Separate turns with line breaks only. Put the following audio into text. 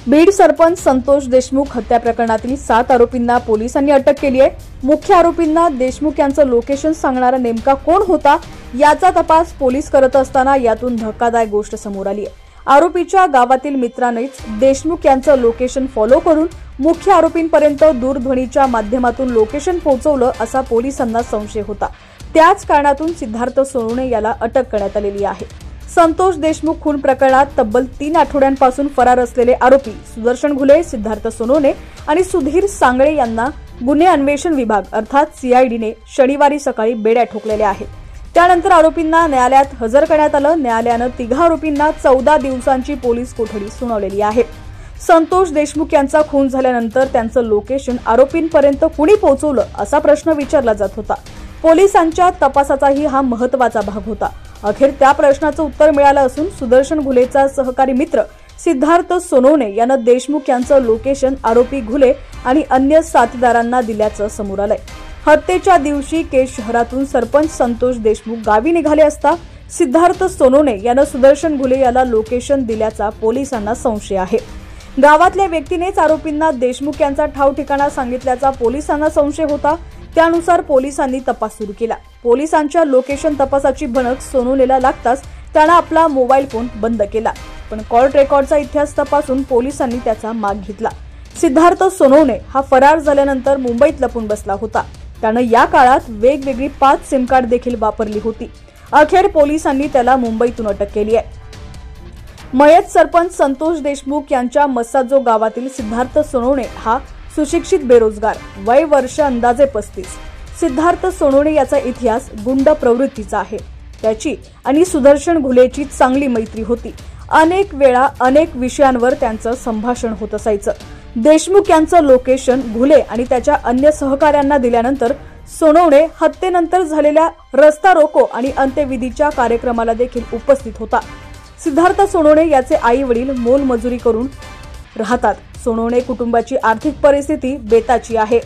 बीड सरपंच संतोष देशमुख हत्या प्रकरणातील 7 आरोपींना पोलिसांनी अटक केली आहे। मुख्य आरोपींना देशमुख यांचं लोकेशन सांगणारा नेमका कोण होता याचा तपास पोलीस करत असताना यातून धक्कादायक गोष्ट समोर आली आहे। आरोपीच्या गावातील मित्रानेच देशमुख यांचं लोकेशन फॉलो करून मुख्य आरोपींपर्यंत दूरध्वनीच्या माध्यमातून लोकेशन पोहोचवलं असा पोलिसांना संशय होता। त्याच कारणातून सिद्धार्थ सोनवणे याला अटक करण्यात आलेली आहे। संतोष देशमुख खून प्रकरणात तब्बल 3 आठवड्यांपासून फरार असलेले आरोपी सुदर्शन घुले, सिद्धार्थ सोनवणे आणि सुधीर सांगळे यांना गुन्हे अन्वेषण विभाग अर्थात सीआयडीने शनिवारी सकाळी बेड्या ठोकलेल्या आहेत। त्यानंतर आरोपींना न्यायालयात हजर करण्यात आलं। न्यायालयानं 3 आरोपींना 14 दिवसांची पोलीस कोठडी सुनावलेली आहे। संतोष देशमुख यांचा खून झाल्यानंतर त्यांचं लोकेशन आरोपींपर्यंत कुणी पोहोचवलं असा प्रश्न विचारला जात होता। पोलिसांच्या तपासाचाही हा महत्त्वाचा भाग होता। अखेर त्या प्रश्नाचं उत्तर मिळालं असून सुदर्शन घुलेचा सहकारी मित्र सिद्धार्थ सोनवणे यानं देशमुख यांचं लोकेशन आरोपी घुले आणि अन्य साथीदारांना दिल्याचं समोर आलंय। हत्येच्या दिवशी केज शहरातून सरपंच संतोष देशमुख गावी निघाले असता सिद्धार्थ सोनवणे यानं सुदर्शन घुले याला लोकेशन दिल्याचा पोलिसांना संशय आहे। गावातल्या व्यक्तीनेच आरोपींना देशमुख यांचा ठाव ठिकाणा सांगितल्याचा पोलिसांना संशय होता। त्यानुसार पोलिसांनी तपास सुरू केला। पोलिसांच्या लोकेशन तपासाची भनक सोनवणेला लागताच त्यानं आपला मोबाईल फोन बंद केला, पण कॉल रेकॉर्डचा इतिहास तपासून पोलिसांनी त्याचा माग घेतला। सिद्धार्थ सोनवणे हा फरार झाल्यानंतर मुंबईत लपून बसला होता। त्यानं या काळात वेगवेगळी 5 सिम कार्ड देखील वापरली होती। अखेर पोलिसांनी त्याला मुंबईतून अटक केली आहे। मयत सरपंच संतोष देशमुख यांच्या मस्साजो गावातील सिद्धार्थ सोनवणे हा सुशिक्षित बेरोजगार, वय वर्ष अंदाजे 35। सिद्धार्थ सोनवणे याचा इतिहास गुंड प्रवृत्तीचा आहे। त्याची आणि सुदर्शन घुलेची चांगली मैत्री होती। अनेक वेळा अनेक विषयांवर त्यांचं संभाषण होत असायचं। देशमुख यांचं लोकेशन घुले आणि त्याच्या अन्य सहकाऱ्यांना दिल्यानंतर सोनवणे हत्येनंतर झालेल्या रस्ता रोको आणि अंत्यविधीच्या कार्यक्रमाला देखील उपस्थित होता। सिद्धार्थ सोनवणे याचे आई वडील मोलमजुरी करून राहतात। सोनवणे कुटुंबाची आर्थिक परिस्थिती बेताची आहे।